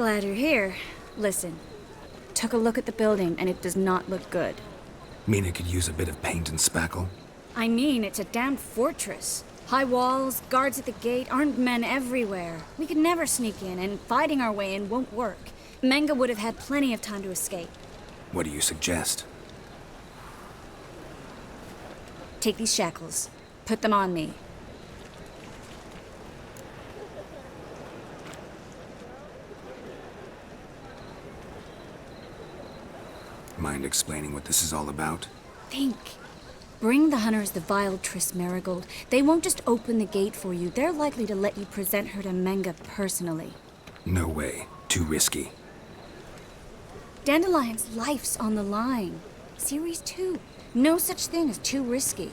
Glad you're here. Listen, took a look at the building and it does not look good. Mean it could use a bit of paint and spackle? I mean, it's a damn fortress. High walls, guards at the gate, armed men everywhere. We could never sneak in, and fighting our way in won't work. Menge would have had plenty of time to escape. What do you suggest? Take these shackles. Put them on me. Mind explaining what this is all about? Think. Bring the hunters the vile Triss Marigold. They won't just open the gate for you. They're likely to let you present her to Menge personally. No way. Too risky. Dandelion's life's on the line. Series 2. No such thing as too risky.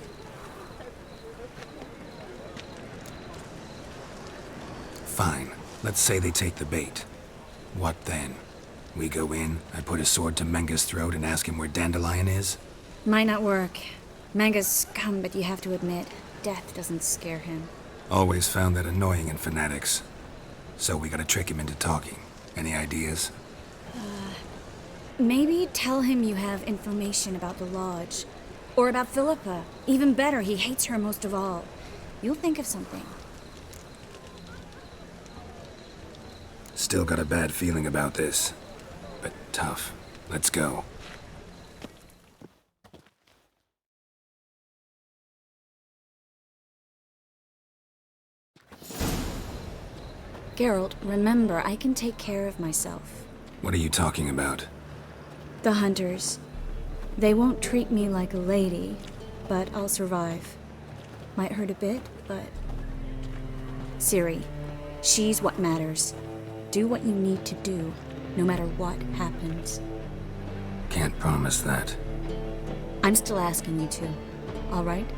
Fine. Let's say they take the bait. What then? We go in, I put a sword to Menge's throat and ask him where Dandelion is? Might not work. Menge's scum, but you have to admit, death doesn't scare him. Always found that annoying in fanatics. So we gotta trick him into talking. Any ideas? Maybe tell him you have information about the Lodge. Or about Philippa. Even better, he hates her most of all. You'll think of something. Still got a bad feeling about this. But tough. Let's go. Geralt, remember, I can take care of myself. What are you talking about? The hunters. They won't treat me like a lady, but I'll survive. Might hurt a bit, but... Ciri, she's what matters. Do what you need to do, no matter what happens. Can't promise that. I'm still asking you to, all right?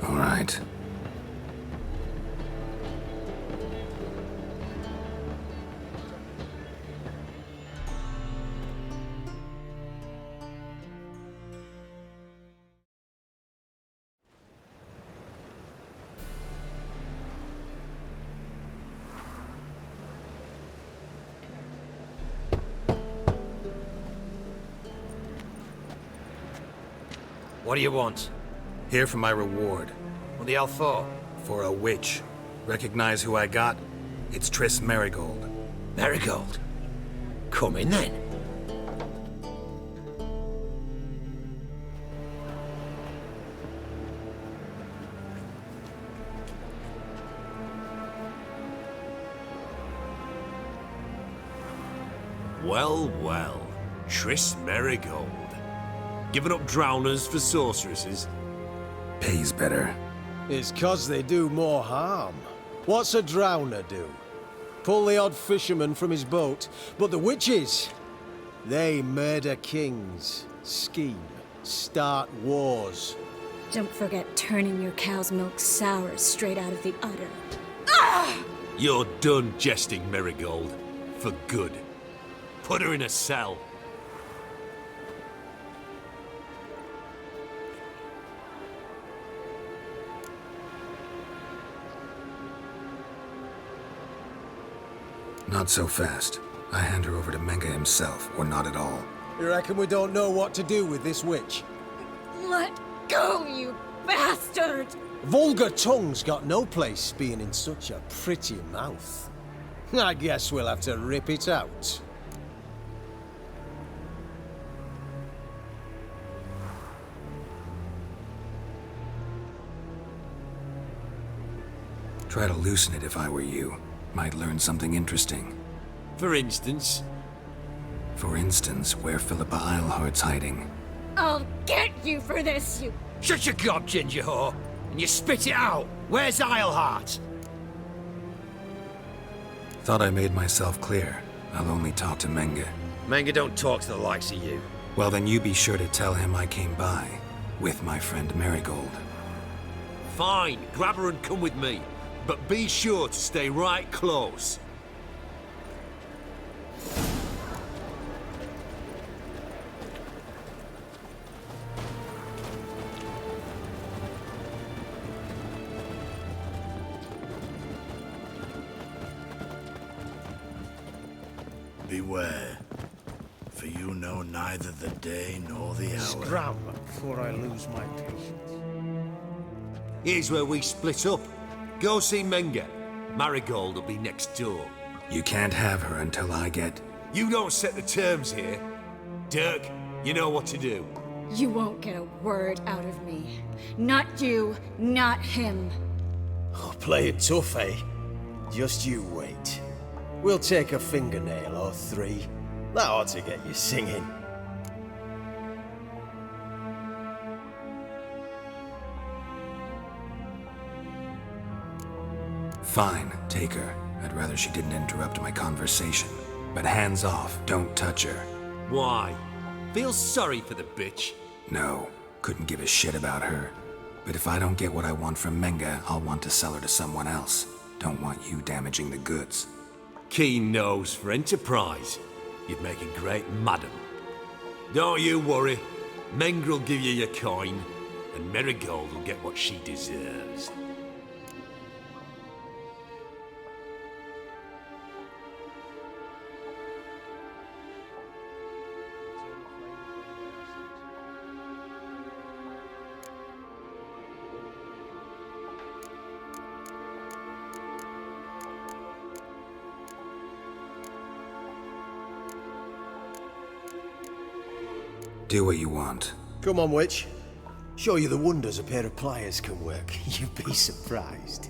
All right. What do you want? Here for my reward. What the hell for? For a witch. Recognize who I got? It's Triss Marigold. Marigold. Come in then. Well, well. Triss Marigold. Giving up drowners for sorceresses? Pays better. It's 'cause they do more harm. What's a drowner do? Pull the odd fisherman from his boat. But the witches, they murder kings, scheme, start wars. Don't forget turning your cow's milk sour straight out of the udder. You're done jesting, Marigold. For good. Put her in a cell. Not so fast. I hand her over to Menge himself, or not at all. You reckon we don't know what to do with this witch? Let go, you bastard! Vulgar tongue's got no place being in such a pretty mouth. I guess we'll have to rip it out. Try to loosen it if I were you. Might learn something interesting. For instance? For instance, where Philippa Eilhart's hiding. I'll get you for this, you... Shut your gob, ginger whore, and you spit it out. Where's Eilhart? Thought I made myself clear. I'll only talk to Menge. Menge don't talk to the likes of you. Well, then you be sure to tell him I came by. With my friend Marigold. Fine, grab her and come with me. But be sure to stay right close. beware, for you know neither the day nor the hour. Scram before I lose my patience. Here's where we split up. Go see Menge. Marigold will be next door. You can't have her until I get... You don't set the terms here. Dirk, you know what to do. You won't get a word out of me. Not you, not him. Oh, play it tough, eh? Just you wait. We'll take a fingernail or three. That ought to get you singing. Fine, take her. I'd rather she didn't interrupt my conversation. But hands off, don't touch her. Why? Feel sorry for the bitch? No, couldn't give a shit about her. But if I don't get what I want from Menge, I'll want to sell her to someone else. Don't want you damaging the goods. Keen nose for enterprise. You'd make a great madam. Don't you worry. Menge will give you your coin, and Marigold will get what she deserves. Do what you want. Come on, witch. Show you the wonders a pair of pliers can work. You'd be surprised.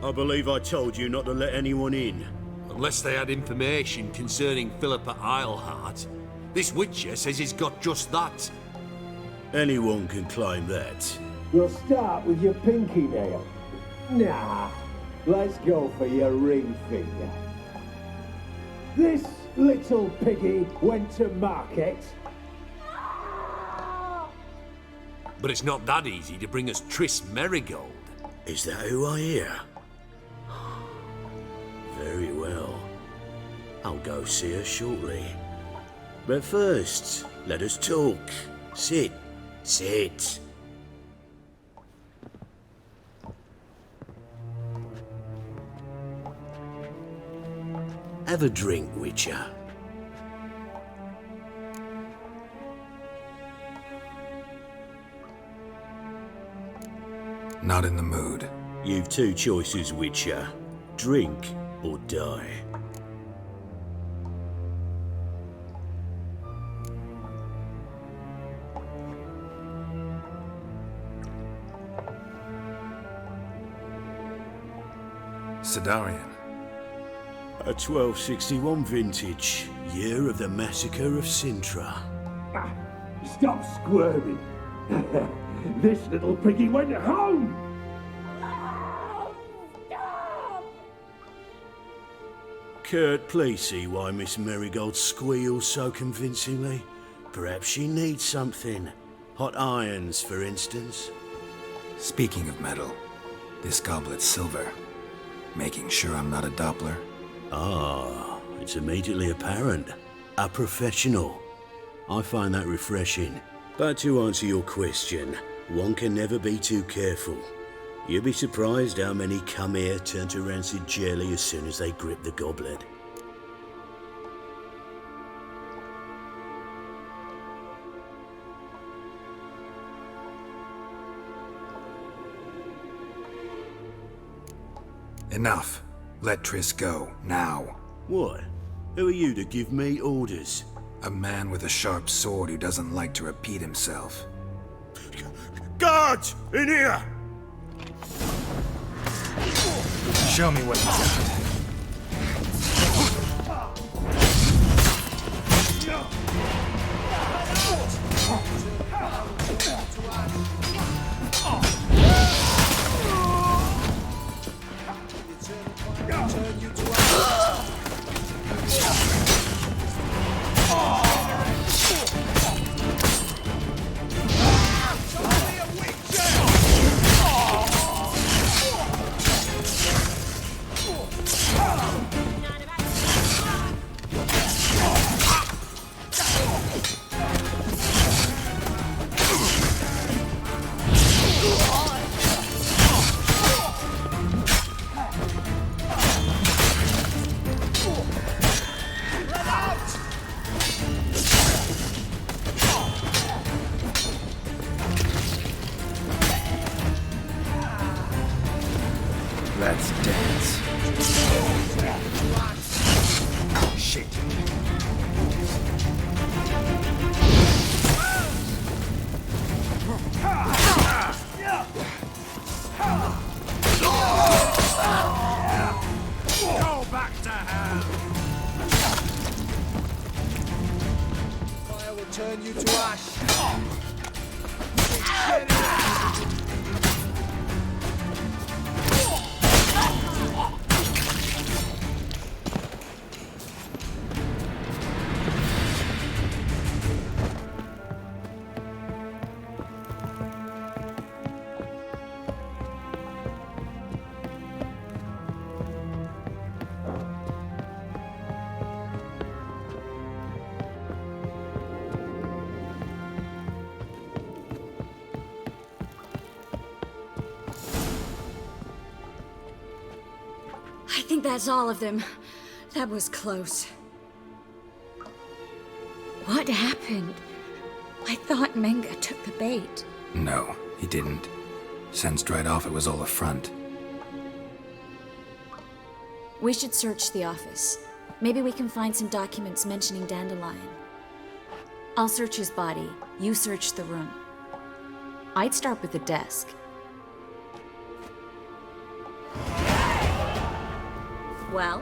I believe I told you not to let anyone in. Unless they had information concerning Philippa Eilhart. This Witcher says he's got just that. Anyone can claim that. We'll start with your pinky nail. Nah, let's go for your ring finger. This little piggy went to market. But it's not that easy to bring us Triss Marigold. Is that who I hear? Very well. I'll go see her shortly. But first, let us talk. Sit. Sit. Have a drink, Witcher. Not in the mood. You've two choices, Witcher. Drink or die. Sidarian. A 1261 vintage, year of the massacre of Sintra. Stop squirming. This little piggy went home. Kurt, please see why Miss Marigold squeals so convincingly. Perhaps she needs something. Hot irons, for instance. Speaking of metal, this goblet's silver. Making sure I'm not a Doppler. Ah, it's immediately apparent. A professional. I find that refreshing. But to answer your question, one can never be too careful. You'll be surprised how many come here turn to rancid jelly as soon as they grip the goblet. Enough. Let Triss go, now. What? Who are you to give me orders? A man with a sharp sword who doesn't like to repeat himself. Guards! In here! Show me what he's got. Shit. Go back to hell! Fire will turn you to ash. I think that's all of them. That was close. What happened? I thought Menge took the bait. No, he didn't. Sensed right off it was all a front. We should search the office. Maybe we can find some documents mentioning Dandelion. I'll search his body. You search the room. I'd start with the desk. Well?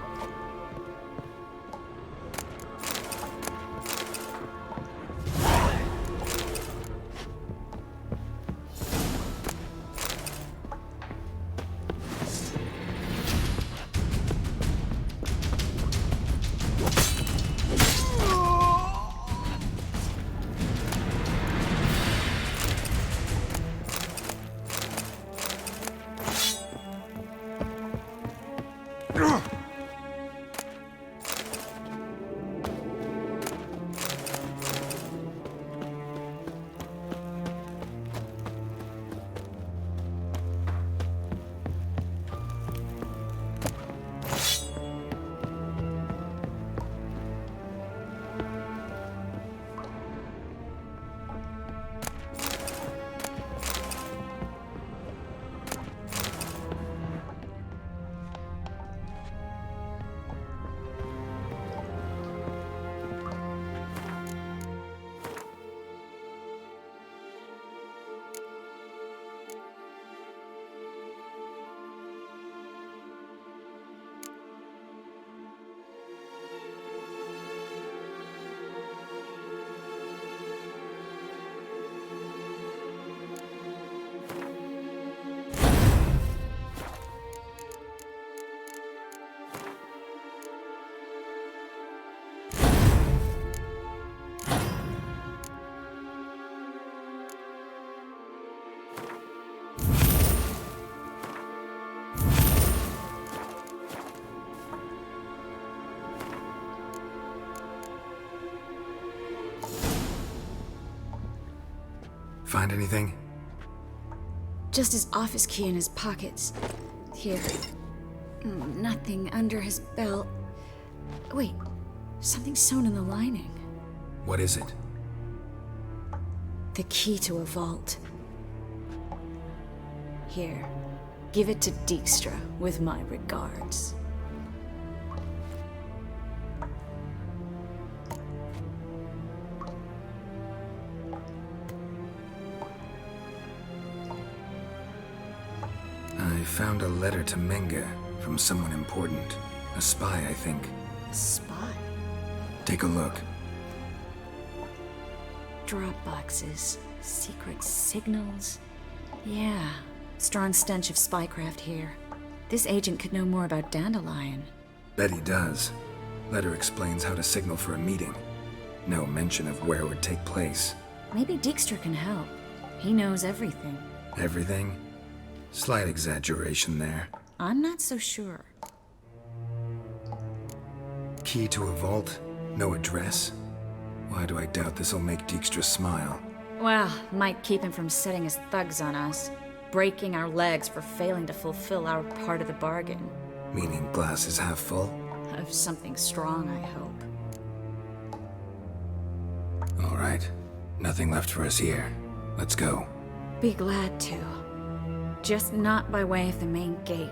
Find anything? Just his office key in his pockets. Here. Nothing under his belt. Wait, something sewn in the lining. What is it? The key to a vault. Here, give it to Dijkstra with my regards. I found a letter to Menge from someone important. A spy, I think. Spy? Take a look. Drop boxes, secret signals. Yeah, strong stench of spycraft here. This agent could know more about Dandelion. Bet he does. Letter explains how to signal for a meeting. No mention of where it would take place. Maybe Dijkstra can help. He knows everything. Everything? Slight exaggeration there. I'm not so sure. Key to a vault? No address? Why do I doubt this'll make Dijkstra smile? Well, might keep him from setting his thugs on us. Breaking our legs for failing to fulfill our part of the bargain. Meaning glass is half full? Of something strong, I hope. All right. Nothing left for us here. Let's go. Be glad to. Just not by way of the main gate.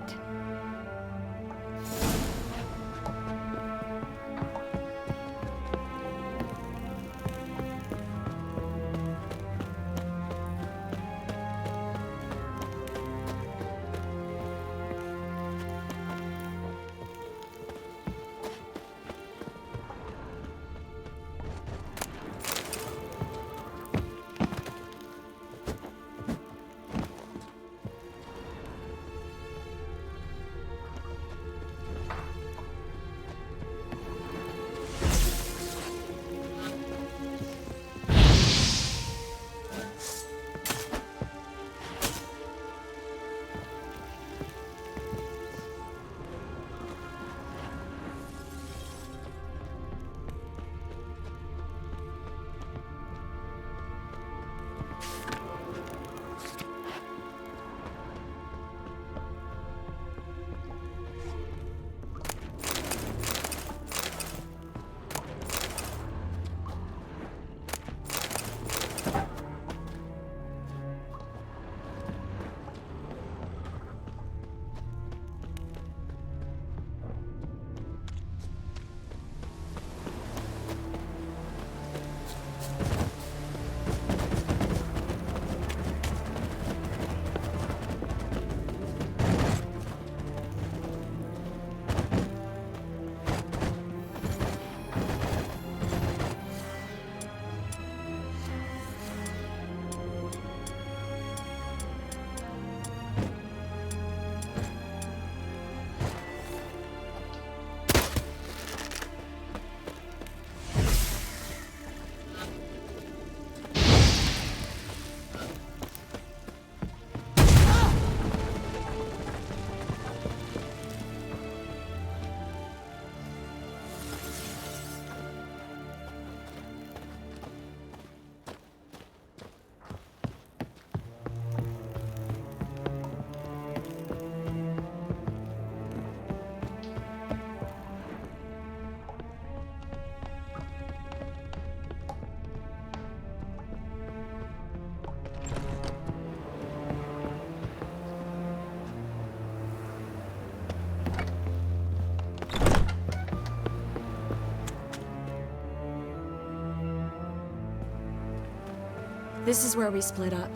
This is where we split up.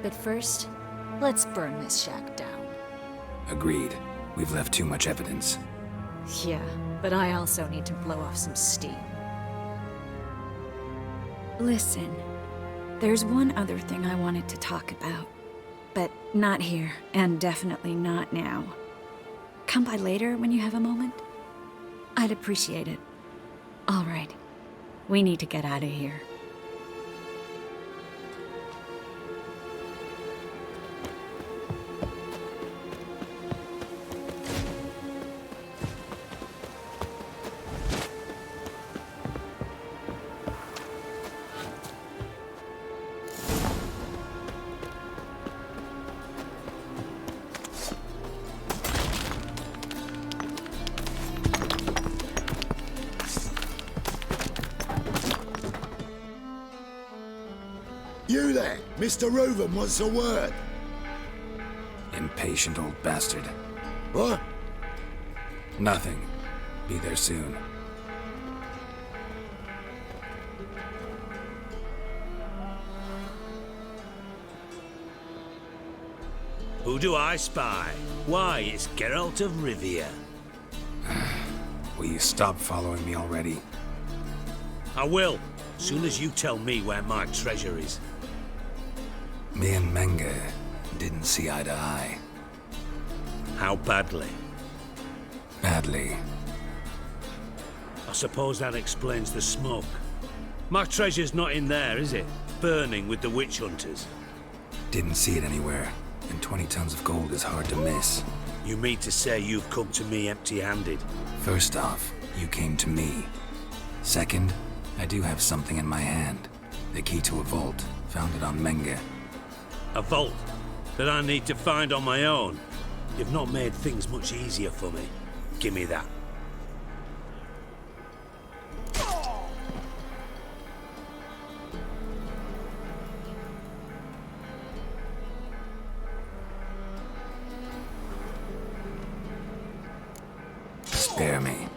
But first, let's burn this shack down. Agreed. We've left too much evidence. Yeah, but I also need to blow off some steam. Listen, there's one other thing I wanted to talk about. But not here, and definitely not now. Come by later when you have a moment? I'd appreciate it. All right. We need to get out of here. You there! Mr. Reuven wants a word. Impatient old bastard. What? Nothing. Be there soon. Who do I spy? Why, it's Geralt of Rivia. Will you stop following me already? I will, soon as you tell me where my treasure is. Me and Menge didn't see eye to eye. How badly? Badly. I suppose that explains the smoke. My treasure's not in there, is it? Burning with the witch hunters. Didn't see it anywhere. And 20 tons of gold is hard to miss. You mean to say you've come to me empty-handed? First off, you came to me. Second, I do have something in my hand. The key to a vault, founded on Menge. A vault that I need to find on my own. You've not made things much easier for me. Give me that. Spare me.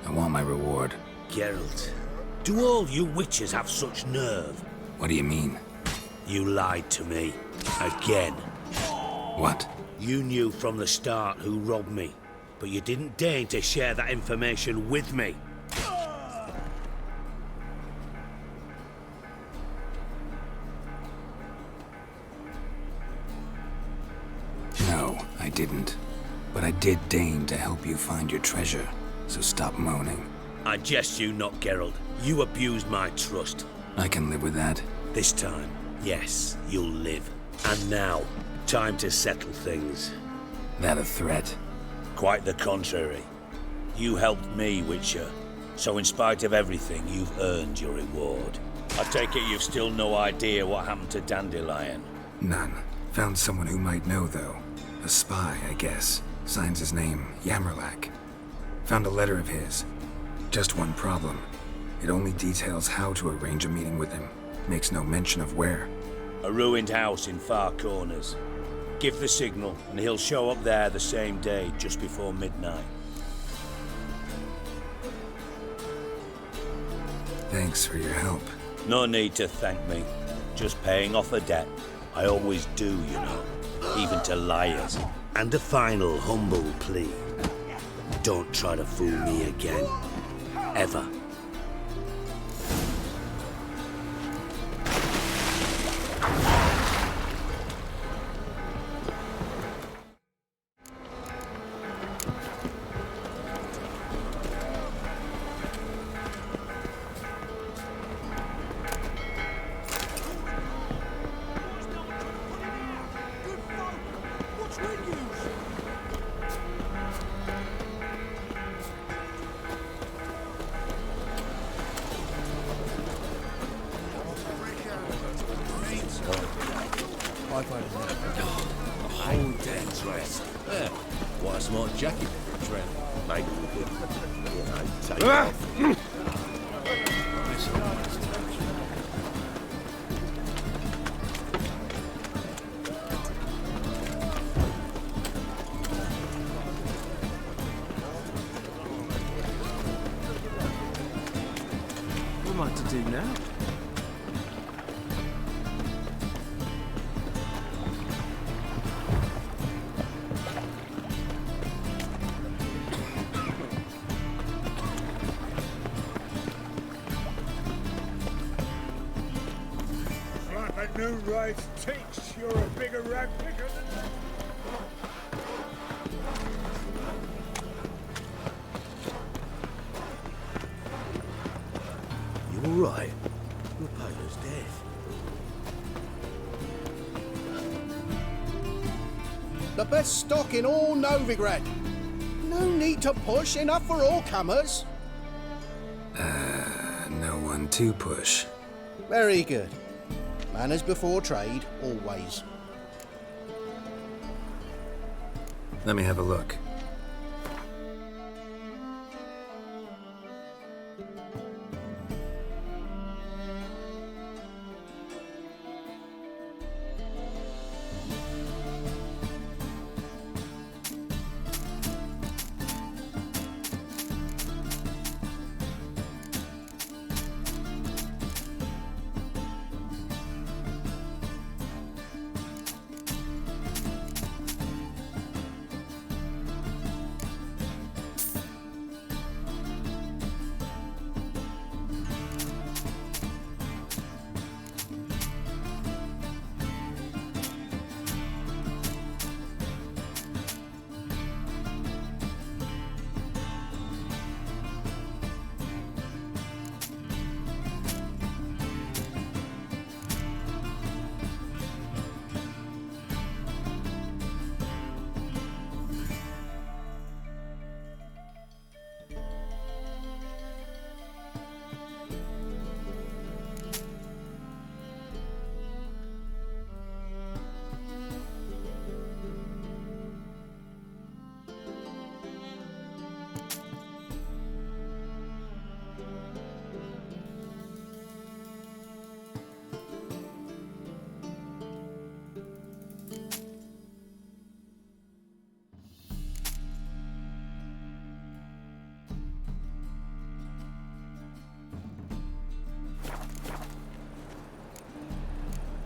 I want my reward. Geralt, do all you witches have such nerve? What do you mean? You lied to me. Again. What? You knew from the start who robbed me, but you didn't deign to share that information with me. No, I didn't. But I did deign to help you find your treasure, so stop moaning. I jest you not, Geralt. You abused my trust. I can live with that. This time, yes, you'll live. And now, time to settle things. That a threat? Quite the contrary. You helped me, Witcher. So in spite of everything, you've earned your reward. I take it you've still no idea what happened to Dandelion. None. Found someone who might know, though. A spy, I guess. Signs his name, Yammerlak. Found a letter of his. Just one problem. It only details how to arrange a meeting with him. Makes no mention of where. A ruined house in Far Corners. Give the signal, and he'll show up there the same day, just before midnight. Thanks for your help. No need to thank me. Just paying off a debt. I always do, you know. Even to liars. And a final humble plea. Don't try to fool me again. Ever. What a smart jacket for a trend. Maybe we could, take What am I to do now? get no right takes. You're a bigger rag picker than... You all right? Your paler's death. The best stock in all Novigrad. No need to push, enough for all comers. No one to push. Very good. Manners before trade, always. Let me have a look.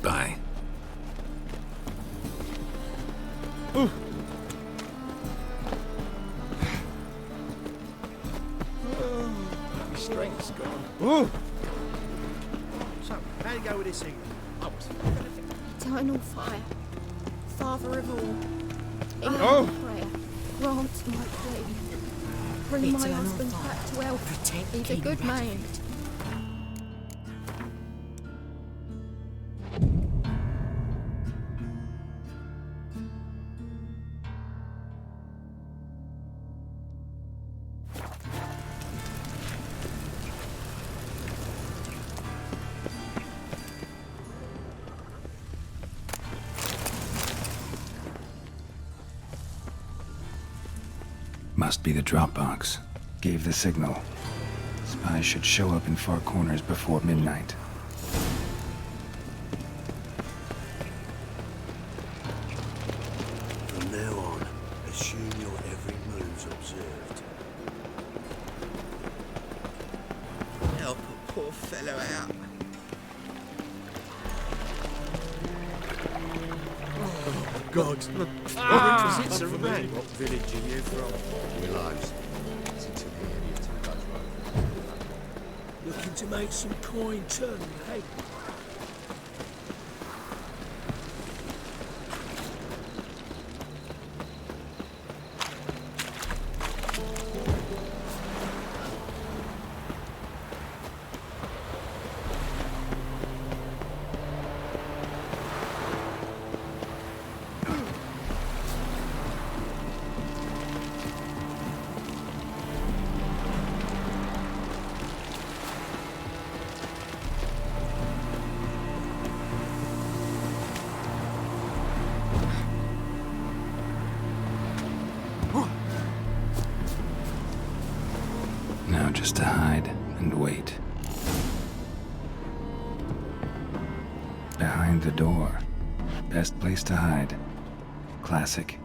Bye. Your strength's gone. So, how'd it go with this evening? Eternal fire, Father of all, in Oh. prayer, grant my plea. Bring my Eternal husband fire, back to health. protect He's a King good man. Radivit. Must be the drop box. Gave the signal. Spies should show up in far corners before midnight. From now on, assume your every move's observed. Help a poor fellow out. God. It's a rang. What village are you from? Realize. Looking to make some coin turn head. Now just to hide and wait. Behind the door. Best place to hide. Classic.